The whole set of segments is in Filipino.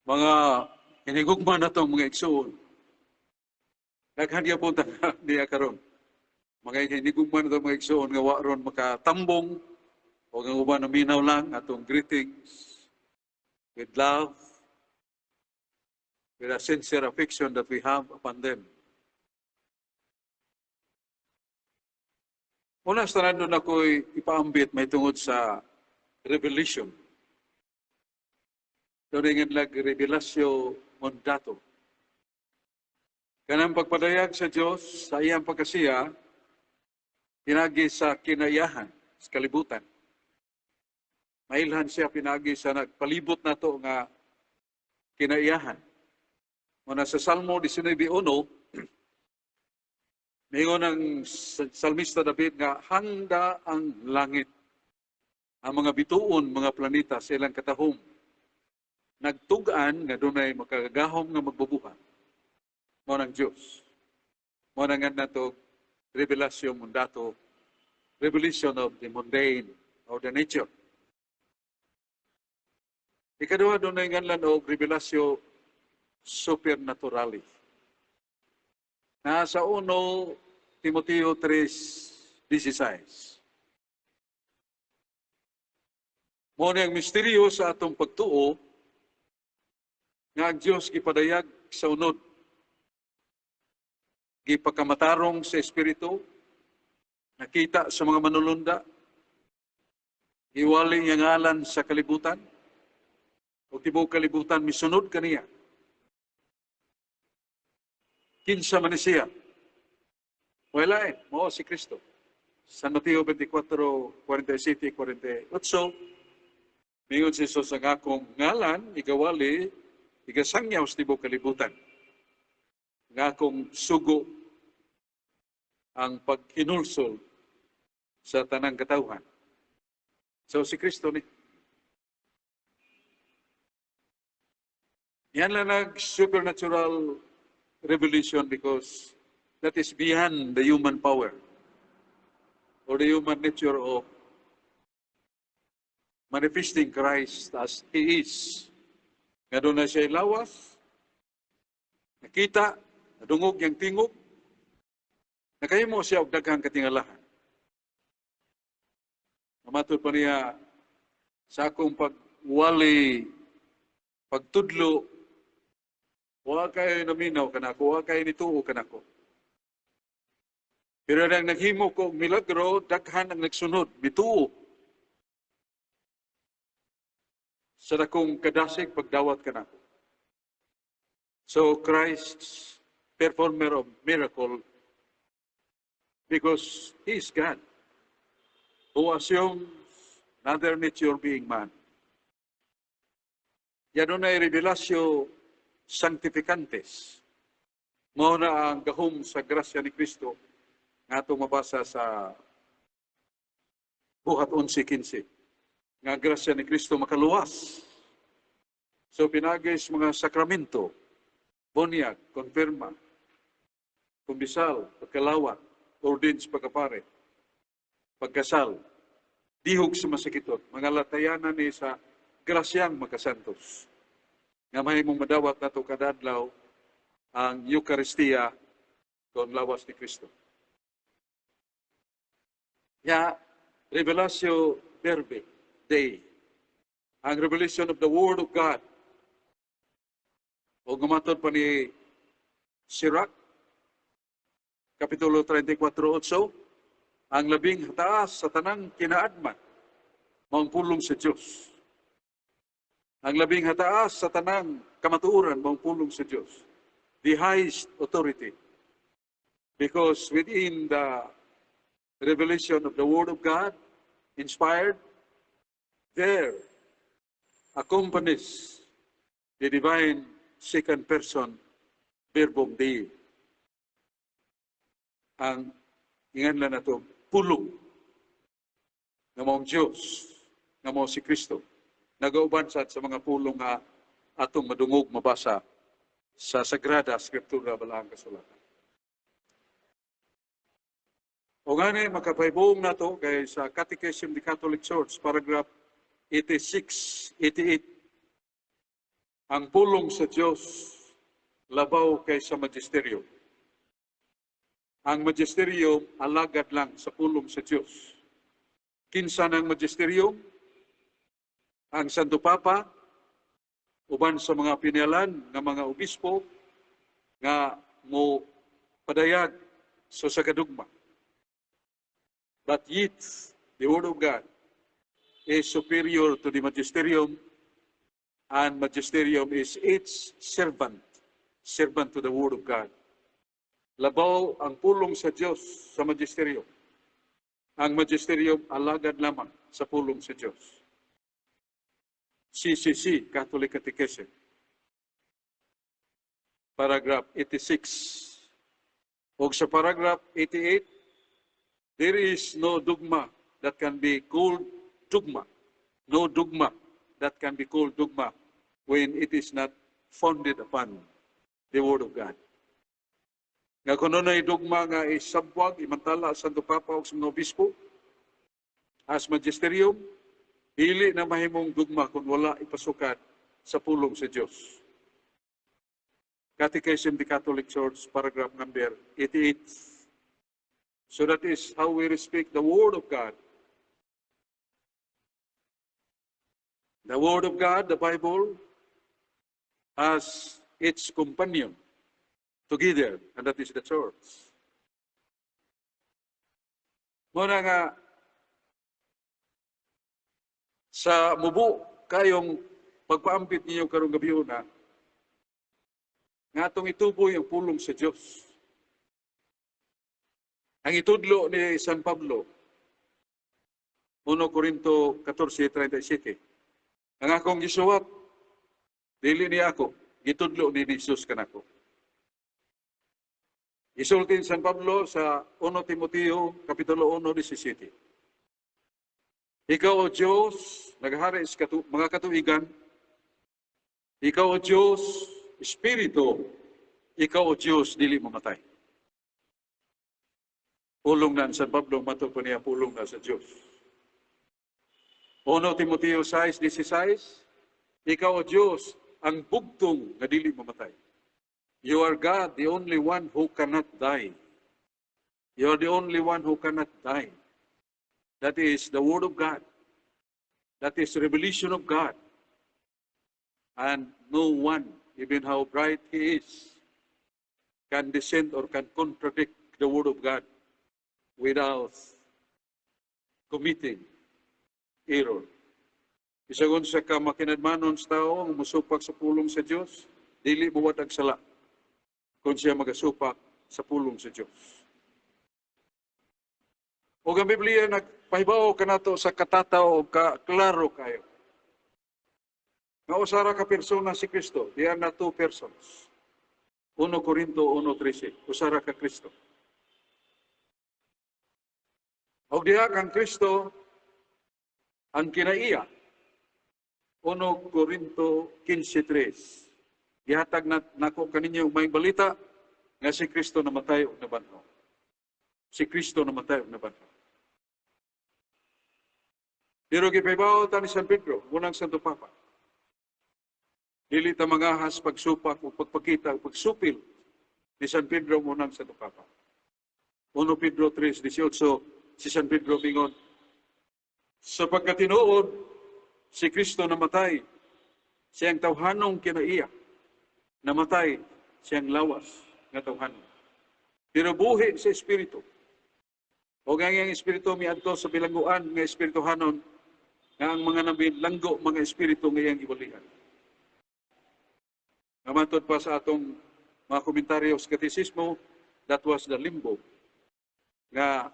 Mga hinigugma na itong mga igsoon. Daghan gyapon ta niya karon. Mga hinigugma na itong mga igsoon nga wa ron makatambong o nga uban na minaw lang atong greetings with love, with a sincere affection that we have upon them. Una sa tanan ako'y ipaambit may tungod sa revelation. Doon nga lag revelasyo mandato. Kanang pagpadayag sa Diyos sa iyang pagkasiya, pinagi sa kinayahan, sa kalibutan. Mailhan siya pinagi sa nagpalibot na to nga kinaiyahan. Muna sa Salmo 19:1, mingon ng salmista David nga handa ang langit, ang mga bituon, mga planeta sa ilang katahom. Nagtugan nga dunay makagahom nga magbubuhat. Mo ng Diyos. Mo na nga nato revelasyon mundato, revelation of the mundane or the nature. Ikaduha dunay nganlan og revelasyon supernaturalis. Nasa 1 Timoteo 3:16. Mo ang misteryo sa atong pagtuo nga ang Diyos gipadayag sa unod. Gipakamatarong sa Espiritu, nakita sa mga manulunda, iwaling ang ngalan sa kalibutan, o tibok kalibutan misunod kaniya. Kinsa man siya? Wala mao si Kristo. San Mateo 24:47-48, mingon si Jesus ang akong ngalan, igawali, igasangyaw sa tibok kalibutan. Ang akong sugo ang pagkinulsol sa tanang katawhan. So si Kristo ni. Yan lang nag-supernatural revelation because that is beyond the human power or the human nature of manifesting Christ as He is. Nga doon na siya lawas, nakita, nadungog yung tingog, nakahimo siya og daghang katingalahan. Namatod pa niya sa akong pagwali, pagtudlo, wa kayo naminaw kanako, wa kayo nituo kanako. Pero nang naghimo ko og milagro, daghan ang nagsunod, mituo. Sa dakong kadasig pagdawat kanako. So Christ's performer of miracle because He is God who assumes another nature being man. Yan na revelasyo sanctificantes. Mao na ang gahom sa grasya ni Kristo nga atong mabasa sa Buhat 11:15. Nga grasya ni Kristo makaluwas. So pinagis mga sakramento, bunyag, konfirma, kumbisal, pagkalawat, ordins pagkapare, pagkasal, dihog sa masakitot, mga latayanan ni sa grasyang makasantos. Nga may mong madawat na ito kadadlaw ang Eucharistia kung lawas ni Kristo. Ya, Revelatio Verbi, Dei. Ang revelation of the Word of God. O gumatod pa ni Sirach, Kapitulo 34:8, ang labing taas sa tanang kinaadman, maong pulong sa Diyos. Ang labing hataas sa tanang kamatuuran, maong pulong sa Diyos. The highest authority. Because within the revelation of the Word of God, inspired, there accompanies the divine second person, Verbum Dei. Ang inganlan na ito, pulong na mong Diyos, na mong si Kristo. Nagauban sa mga pulong nga atong madungog mabasa sa Sagrada Scriptura Balaang Kasulatan. O gani, makapaibong na ito kay sa Catechism of the Catholic Church, paragraph 86, 88. ang pulong sa Diyos labaw kaysa magisteryo. Ang magisteryo alagad lang sa pulong sa Diyos. Kinsa ng magisteryo? Ang Santo Papa, uban sa mga pinialan ng mga obispo nga mo padayag sa kadugma. But yet, the Word of God is superior to the magisterium, and magisterium is its servant to the Word of God. Labaw ang pulong sa Diyos sa magisterium. Ang magisterium alagad lamang sa pulong sa Diyos. CCC, Catholic Catechism, paragraph 86. O sa paragraph 88, there is no dogma that can be called dogma. No dogma that can be called dogma when it is not founded upon the Word of God. Nga kung na'y dogma nga isabwag, imantala sa Santo Papa o sa mga obispo, as magisterium, dili na mahimong dogma kung wala ipasukat sa pulong sa Diyos. Catechism of the Catholic Church, paragraph number 88. So that is how we respect the Word of God. The Word of God, the Bible, as its companion together, and that is the Church. Muna nga, sa mubo kayong pagpaampit ninyo karong gabi na, nga itong ituboy ang pulong sa Diyos. Ang itudlo ni San Pablo, 1 Corinto 14:37. Ang akong gisuwat, dili ni ako, gitudlo ni Jesus kanako. Isultin San Pablo sa 1 Timoteo kapitulo 1:17. Ikaw o Diyos, naghari sa mga katuigan, ikaw o Diyos, Espiritu, ikaw o Diyos, dili mamatay. Pulong na San Pablo, matod pa niya, pulong na sa Diyos. 1 Timoteo 6:16, ikaw o Diyos, ang bugtong na dili mamatay. You are God, the only one who cannot die. You are the only one who cannot die. That is the Word of God. That is revelation of God. And no one, even how bright he is, can dissent or can contradict the Word of God without committing error. Isagon sa kamakinadmanon sa tao, ang musupak sa pulong sa Diyos, dili buwat ang sala kung siya magasupak sa pulong sa Diyos. O ang Biblia nagpahibaw ka nato sa katataw o klaro kayo. Nga usara ka persona si Kristo, they are not two persons. 1 Corinto 1:13, usara ka Kristo. O diha kang Kristo, ang kinaiya, 1 Corinto 15:3. Gihatag na nako kaninyo may balita nga si Kristo namatay og nabanhaw. Si Kristo namatay og nabanhaw. Pero gipahibaw ta ni San Pedro, unang Santo Papa. Dili ta mangahas pagsupak o pagpakita o pagsupil ni San Pedro unang Santo Papa. 1 Pedro 3:18, si San Pedro mingon, sapagkat tinuod si Kristo namatay, siyang tawhanong kinaiya, namatay siyang lawas nga tawhanon. Pero buhi sa Espiritu. O ngayang Espiritu miadto sa bilangguan nga Espirituhanon, nga ang mga nabilanggo, mga Espiritu ngayang iwalian. Namatod pa sa atong mga komentaryo sa katisismo, that was the limbo. Nga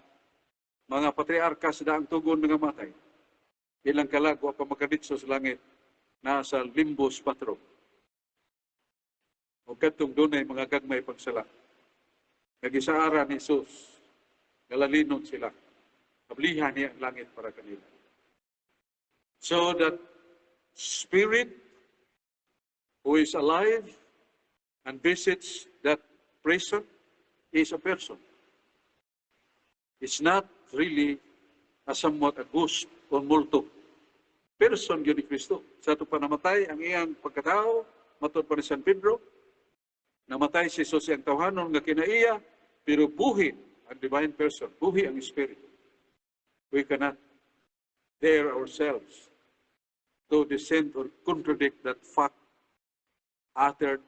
mga patriarka sa daang tugon nga matay. Ilang kalag wa pa makaditso sa langit, nasa limbus patro. O katong dunay mga gagmay pagsala. Nagisaara ni Jesus, galalinon sila. Kablihan niya ang langit para kanila. So that Spirit who is alive and visits that prison is a person. It's not really a somewhat a ghost or multo. Person yun ni Kristo. Sa ito pa namatay, ang iyang pagkatao, matod pa ni San Pedro, namatay si Jesus ang tawhanon nga kinaiya, pero buhi ang divine person, buhi ang Espiritu. We cannot dare ourselves to dissent or contradict that fact uttered,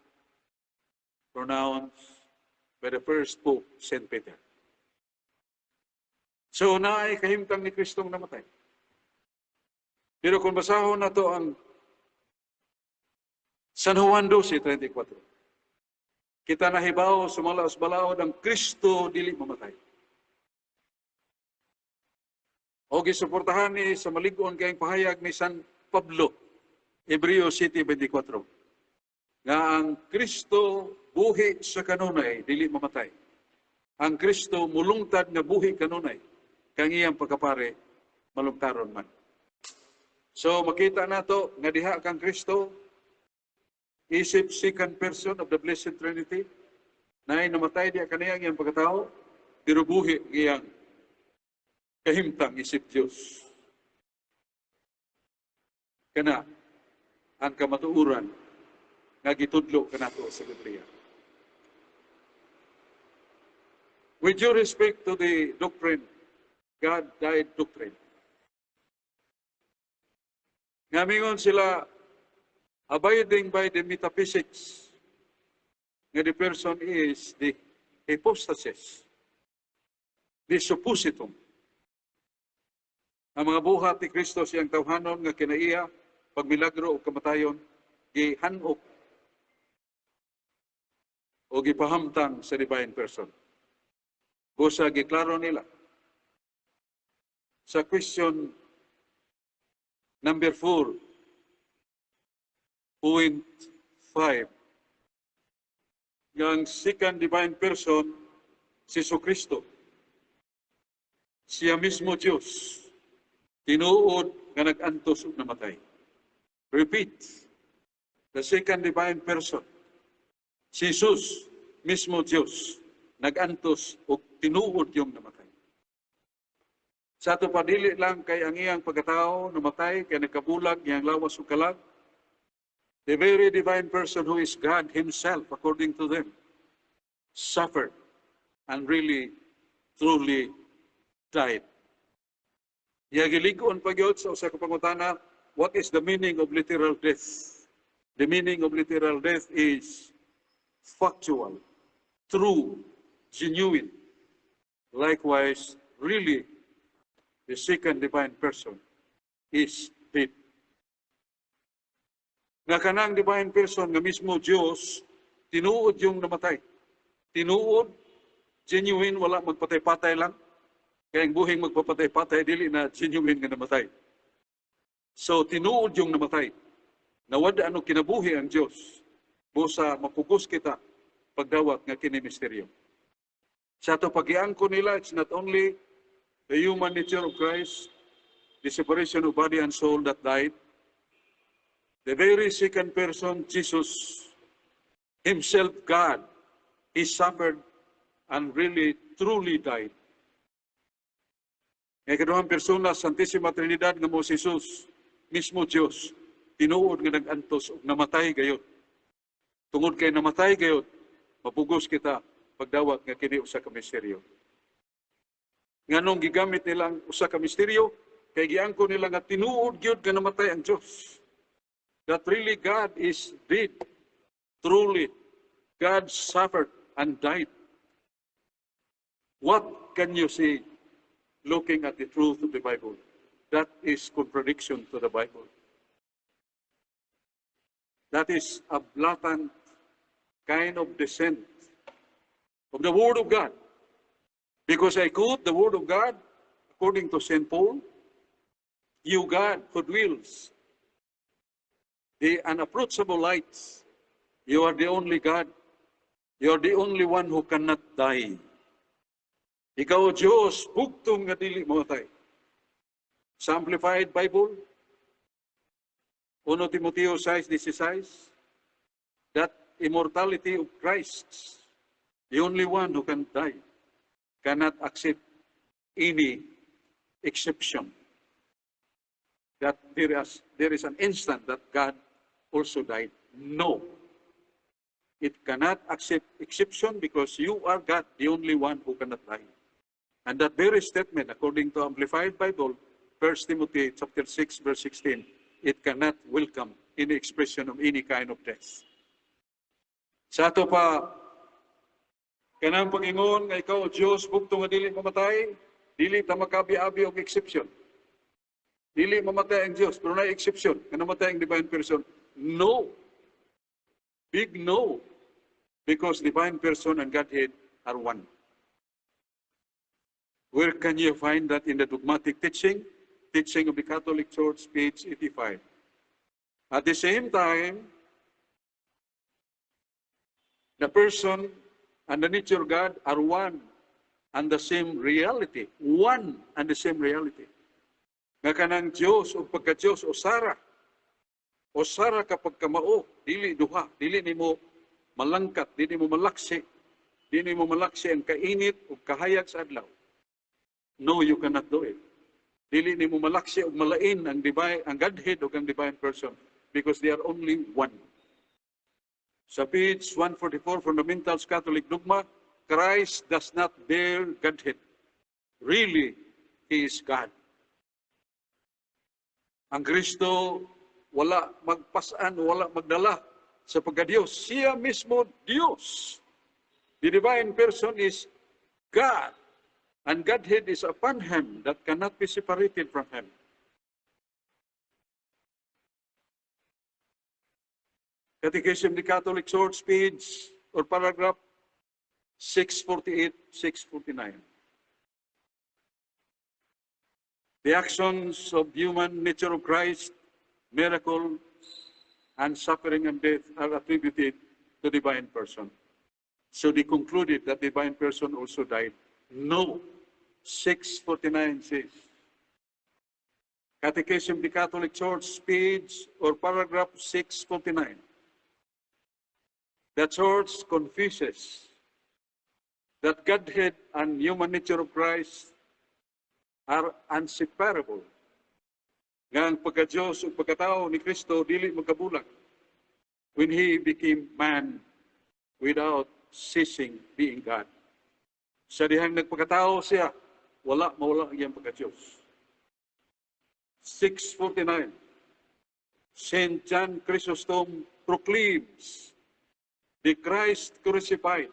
pronounced by the first Pope, St. Peter. So, naay kahimtang ni Kristong namatay. Pero kung basahon na to ang San Juan 12:34, kita nahibaw sumalaos balaod ang Kristo dili mamatay. O gisuportahan ni sa malig-on kayong pahayag ni San Pablo, Hebreo 7:24, nga ang Kristo buhi sa kanunay, dili mamatay. Ang Kristo mulungtad nga buhi kanunay, kang iyang pagkapare, malungtaron man. So makita nato nga diha kang Kristo, isip second person of the Blessed Trinity, na ay namatay diha kaniyang iyang pagkatao, pero buhi iyang kahimtang isip Diyos. Kana ang kamatuuran nga gitudlo kanato sa Biblia. With due respect to the doctrine, God died doctrine, ngamingon sila abiding by the metaphysics nga the person is the hypostasis, the suppositum. Ang mga buhat ni Kristo siyang tawhanon nga kinaiya, pagmilagro o kamatayon, gihanok o gipahamtang sa divine person. Busa giklaro nila sa question number 4.5, yung second divine person, si Kristo, siya mismo Diyos, tinuod nga nag-antos ug namatay. Repeat, the second divine person, si Jesus mismo Diyos, nag-antos ug tinuod yung namatay. Sa ato padili lang kay ang iyang pagkatao namatay kay nagkabulag iyang lawas ug kalag. The very divine person who is God himself, according to them, suffered and really, truly died. Gilig-on pa gyud sa usa ka pangutana, what is the meaning of literal death? The meaning of literal death is factual, true, genuine. Likewise, really, the second divine person is dead. Nga kanang divine person nga mismo Diyos, tinuod yung namatay. Tinuod, genuine, wala magpatay-patay lang. Kaya ang buhing magpapatay-patay, dili na genuine nga namatay. So, tinuod yung namatay. Nawada ano kinabuhi ang Diyos. Busa mapugos kita pagdawat nga kini-misteryo. Sa ito pag-iangko nila, it's not only the human nature of Christ, the separation of body and soul that died. The very second person, Jesus, himself God, he suffered and really, truly died. Ngay kaduhang persona, Santissima Trinidad nga mo si Jesus, mismo Diyos, tinuod nga nag-antos ug namatay gayud. Tungod kay namatay gayud, mapugos kita pagdawat nga kini usa ka misteryo. Nganong gigamit nilang usa ka misteryo, kay giangko nila nga tinuod gyud nga namatay ang Dios. That really God is dead. Truly, God suffered and died. What can you say looking at the truth of the Bible? That is contradiction to the Bible. That is a blatant kind of dissent of the Word of God. Because I quote the Word of God, according to St. Paul, you God who dwells the unapproachable lights, you are the only God. You are the only one who cannot die. Ikaw, Diyos, bugtong nga dili mamatay. Sa Amplified Bible, 1 Timoteo 6:16, that immortality of Christ, the only one who can die, cannot accept any exception. That there is an instant that God also died. No. It cannot accept exception because you are God, the only one who cannot lie. And that very statement, according to Amplified Bible, 1 Timothy chapter 6, verse 16, it cannot welcome any expression of any kind of death. Sa ato pa, kanang pag-ingon nga ikaw, Diyos, bugto nga dili mamatay, dili ta makabi-abi og exception. Dili mamatay ang Diyos, pero na exception, nga namatay ang divine person. No. Big no. Because divine person and Godhead are one. Where can you find that in the dogmatic teaching? Teaching of the Catholic Church, page 85. At the same time, the person and the nature of God are one and the same reality. One and the same reality. Nga kanang Diyos o pagka-Diyos o Sara. O Sara kapag kamao, dili duha, dili nimo malangkat, dili mo malaksi, dili mo malaksi ang kainit o kahayag sa adlaw. No, you cannot do it. Dili nimo malaksi o malain ang divine, ang Godhead o ang divine person because they are only one. Sa page 144, Fundamentals Catholic Dogma, Christ does not bear Godhead. Really, He is God. Ang Kristo, wala magpasan, wala magdala sa pagka-Diyos. Siya mismo Diyos. The divine person is God. And Godhead is upon Him that cannot be separated from Him. Catechism of the Catholic Church, page or paragraph 648, 649. The actions of human nature of Christ, miracle, and suffering and death are attributed to divine person. So they concluded that divine person also died. No. 649 says. Catechism of the Catholic Church, page or paragraph 649. The Church confuses that Godhead and human nature of Christ are inseparable. Nga ang pagka-Diyos o pagkatao ni Kristo dili magkabulag when He became man without ceasing being God. Sa dihang nagpagkatao siya, wala mawala ang iyang pagka-Diyos. 649. St. John Chrysostom proclaims the Christ crucified.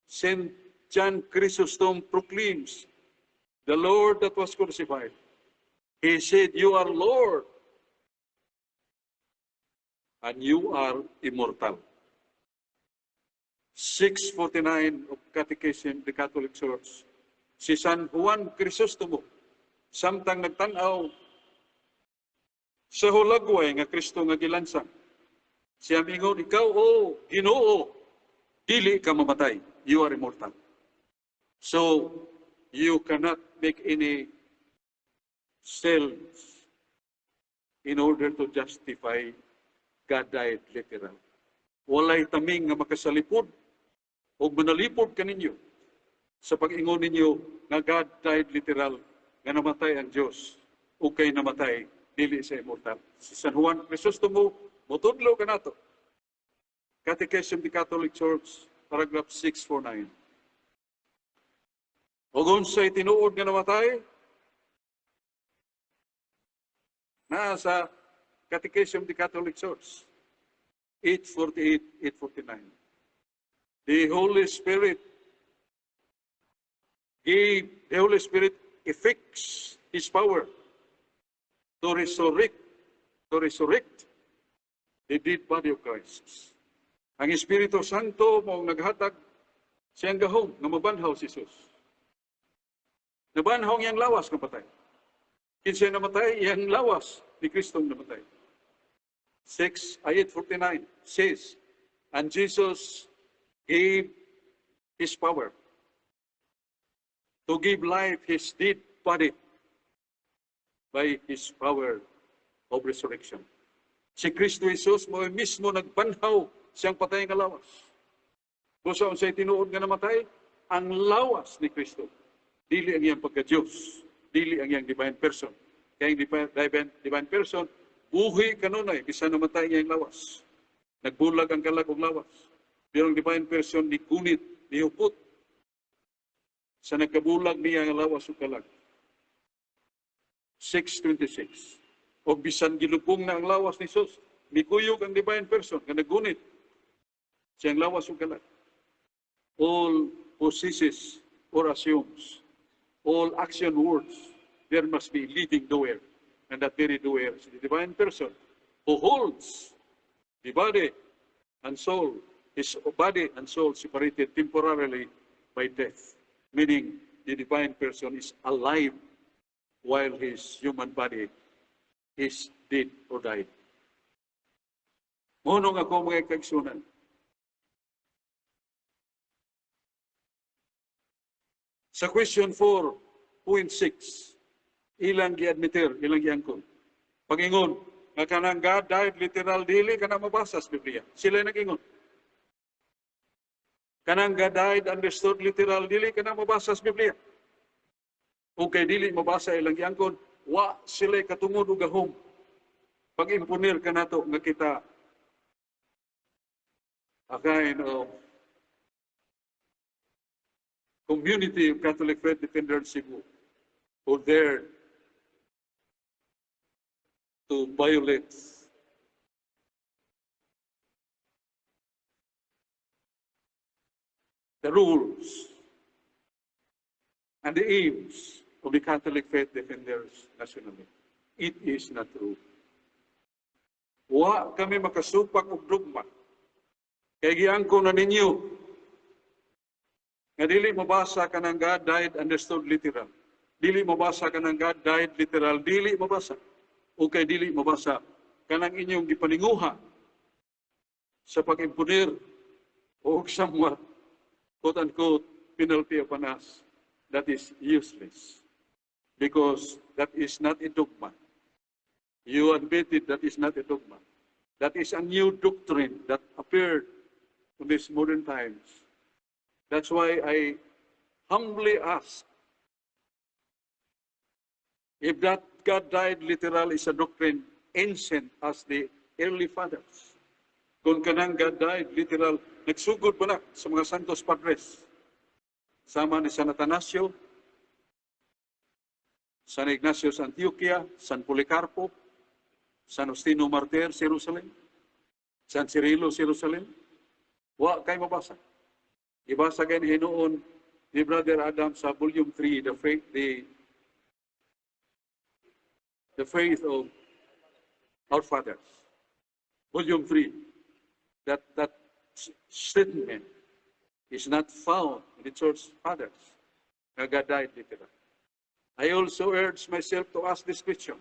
St. John Chrysostom proclaims the Lord that was crucified. He said, "You are Lord, and you are immortal." 649 of Catechism, the Catholic Church. Si San Juan Crisostomo, samtang nagtanaw sa hulagway nga Kristo nga gilansang. Siya mingon, ikaw o Ginoo, dili ka mamatay. You are immortal. So, you cannot make any cells in order to justify God died literal. Walay taming nga makasalipod o manalipod kaninyo sa pag-ingon ninyo nga God died literal, nga namatay ang Diyos o kay namatay, dili sa immortal. Si San Juan Crisostomo, mutudlo ka na to. Catechism of the Catholic Church, paragraph 649. O unsay tinuod nga namatay, nasa Catechism of the Catholic Church, 848, 849. The Holy Spirit effects His power to resurrect the dead body of Christ. Ang Espiritu Santo mao naghatag siyang gahom nga mabanhaw si Jesus. Nabanhaw iyang lawas nga patay. Kinsay namatay, iyang lawas ni Kristo namatay. 849 says, and Jesus gave His power to give life His dead body by His power of resurrection. Si Kristo Jesus mo mismo nagbanhaw siyang patay nga lawas. Kung saan siya'y tinuod nga namatay, ang lawas ni Kristo, dili ang iyang pagka-Diyos, dili ang iyang divine person. Kaya ang divine person, buhi kanunay, bisan namatay niya yung lawas. Nagbulag ang kalag og lawas. Pero ang divine person ni gunit, ni hupot. Sa nagkabulag niya ang lawas o kalag. 6:26. O bisan gilupong na ang lawas ni Jesus, mikuyog ang divine person, nga nagunit siyang lawas o kalag. All possesses or assumes, all action words, there must be leading doer. And that very doer is the divine person who holds the body and soul, his body and soul separated temporarily by death. Meaning, the divine person is alive while his human body is dead or died. Munong ako mga kaigsunan. Sa question 4.6, ilang gi-admitir, ilang giangkon. Pag-ingon, nga kanang God died literal dili kana mabasa sa Biblia. Sila nag-ingon. Kanang God died understood literal dili kana mabasa sa Biblia. Kung kay dili mabasa ilang giangkon, wa sila katungod og gahom. Pag-impunir ka nato nga kita a kind of community of Catholic Faith Defenders Cebu who dared to violate the rules and the aims of the Catholic Faith Defenders nationally. It is not true. Wa kami makasupak og dogma. Kay giangko na ninyo nga dili mabasa kanang God died understood literal. Dili mabasa kanang God died literal, dili mabasa. O kay dili mabasa kanang inyong gipaninguha sa pag-impunir o somewhat, quote-unquote, penalty upon us. That is useless. Because that is not a dogma. You admitted that is not a dogma. That is a new doctrine that appeared in these modern times. That's why I humbly ask, if that God died literal is a doctrine ancient as the early fathers. Kung kanang God died literal, nagsugod pa na sa mga Santos Padres. Sama ni San Atanasio, San Ignacio sa Antioquia, San Policarpo, San Justino Martir, Jerusalem, San Cirilo, Jerusalem. Wa kay mabasa. Ibasa kayo hinoon ni Brother Adam sa volume 3, the faith of our fathers. Volume 3. That statement is not found in the church fathers. God died literally. I also urge myself to ask this question.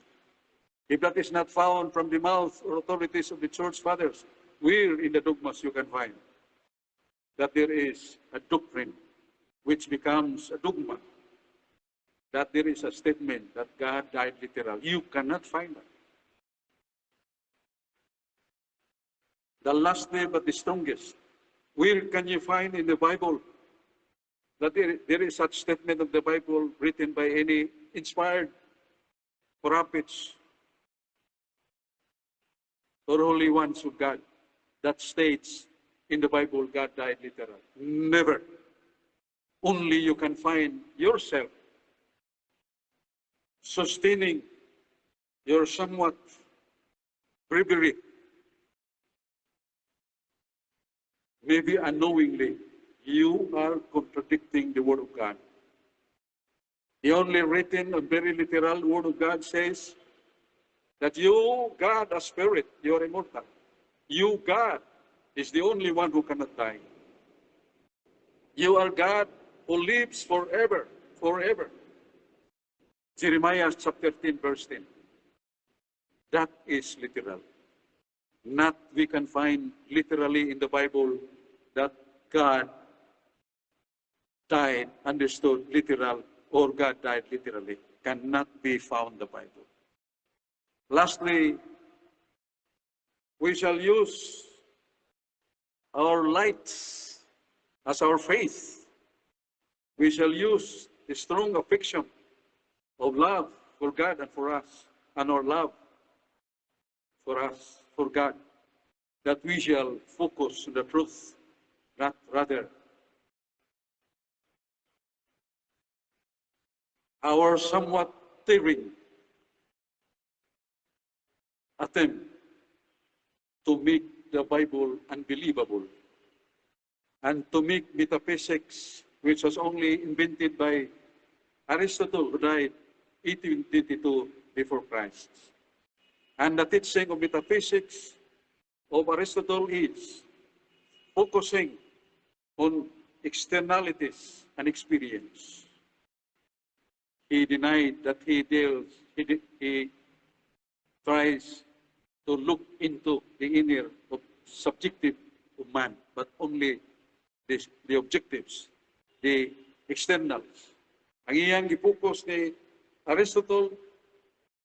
If that is not found from the mouth or authorities of the church fathers, where in the dogmas you can find that there is a doctrine which becomes a dogma, that there is a statement that God died literal. You cannot find that. The last name but the strongest. Where can you find in the Bible that there is such statement of the Bible written by any inspired prophets or holy ones of God that states in the Bible God died literal? Never. Only you can find yourself sustaining your somewhat bravery, maybe unknowingly, you are contradicting the Word of God. The only written and very literal Word of God says that you, God, a spirit, you are immortal. You, God, is the only one who cannot die. You are God who lives forever, forever. Jeremiah chapter 10, verse 10. That is literal. Not we can find literally in the Bible that God died, understood literal, or God died literally. Cannot be found in the Bible. Lastly, we shall use our lights as our faith. We shall use the strong affection of love for God and for us, and our love for us, for God, that we shall focus on the truth, not rather our somewhat daring attempt to make the Bible unbelievable and to make metaphysics, which was only invented by Aristotle, who died 1822 before Christ. And the teaching of metaphysics of Aristotle is focusing on externalities and experience. He denied that he tries to look into the inner of subjective of man, but only the objectives, the externals. Ang iyang gipukos ni Aristotle,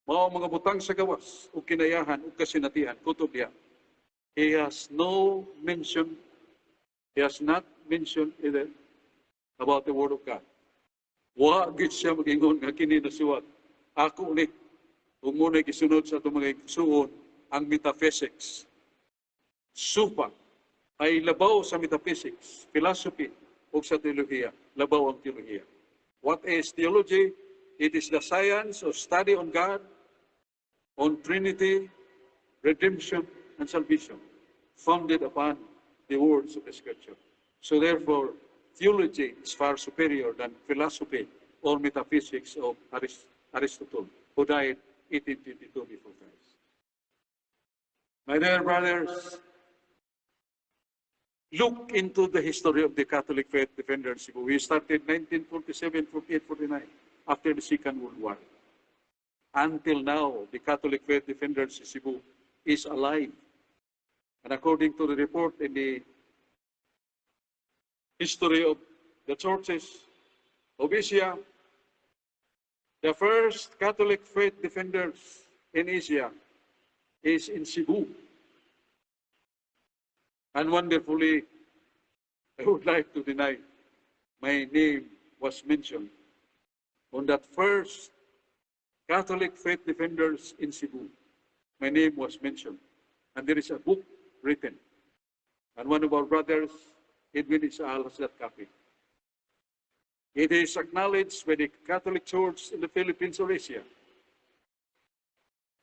mao mga butang sa gawas, o kinayahan, o kasinatian, kutob niya. He has not mentioned either about the Word of God. Wa gid siya mag-ingon nga kini nasuwat. Ako ni, kung muna gisunod sa itong mga igsuon, ang metaphysics. Supa ay labaw sa metaphysics, philosophy, o sa teolohiya. Labaw ang teolohiya. What is theology? It is the science of study on God, on Trinity, redemption, and salvation, founded upon the words of the Scripture. So therefore, theology is far superior than philosophy or metaphysics of Aristotle, who died 1822 before Christ. My dear brothers, look into the history of the Catholic Faith Defenders. We started 1947, 48, 49, after the Second World War. Until now, the Catholic Faith Defenders in Cebu is alive. And according to the report in the history of the churches of Asia, the first Catholic Faith Defenders in Asia is in Cebu. And wonderfully, I would like to deny my name was mentioned on that first Catholic Faith Defenders in Cebu. My name was mentioned. And there is a book written. And one of our brothers, Edwin Isaal, has that copy. It is acknowledged by the Catholic Church in the Philippines or Asia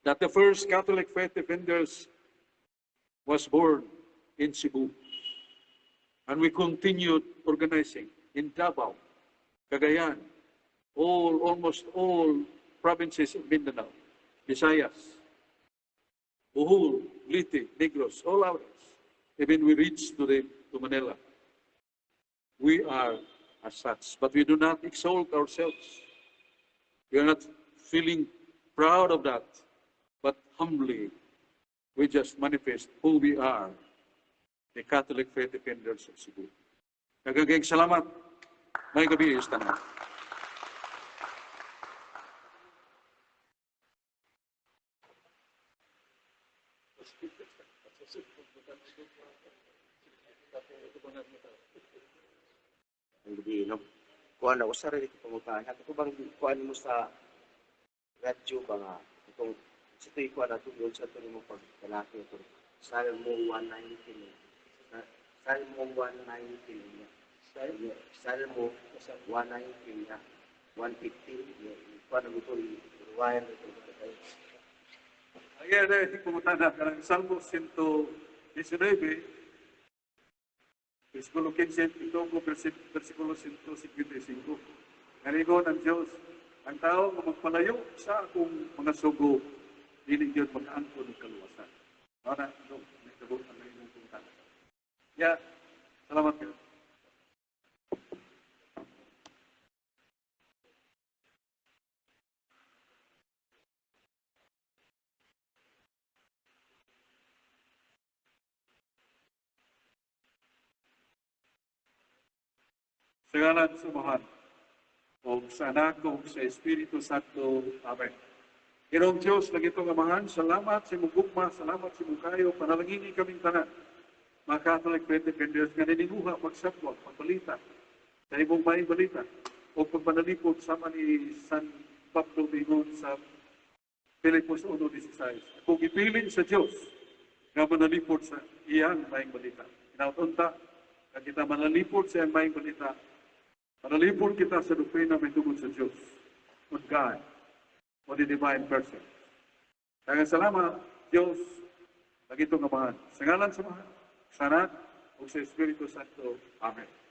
that the first Catholic Faith Defenders was born in Cebu. And we continued organizing in Davao, Cagayan, almost all provinces of Mindanao, Visayas, Bohol, Leyte, Negros, all ours. Even we reached to Manila. We are as such, but we do not exalt ourselves. We are not feeling proud of that, but humbly we just manifest who we are, the Catholic Faith Defenders of Cebu. Nagagayang salamat. May gabi, Istanan. Ang gabi, no? Kuhan ako sa rin ito pangupahan. Ako bang kuhan mo sa radyo ba nga? Itong, sa ito'y kuhan natin yun sa ito mo pagkalaki ito. Salmo 119. Salmo 119. Salmo 119. 115. Kuhan mo ito, iruwayan ito. Ayan na, hindi pumunta na ng Salmo 119, Versículo 15, versikulo 155. Narigon ang Diyos, ang tao na magpalayo sa akong mga sugo, hindi yun mag-aangkon ng kaluwasan. Para, nagkabot ang iyong pumunta. Yeah, salamat kayo. Sa ngalan sumahan, o sa anak o sa Espiritu Santo. Amen. Ginoong Diyos, lagi itong amahan, salamat sa imong gugma, salamat sa imong kayo, panalangini kaming tanan. Mga Catholic Faith Defenders, nga nininguha, pagsapwa, pagbalita, sa imong may balita, o pagpanalipod sama ni San Pablo Bingon sa Filipos 1:16. Kung ipili sa Dios nga manalipod sa iyang maayong balita. Kinautunta nga kita manalipod sa iyang maayong balita. Manalipod kita sa doktrina may tungod sa Dios, on God, o the divine person. Kaya salamat, Diyos, lagi itong amahan. Sa ngalan sa mga, sa Anak, o sa Espiritu Santo. Amen.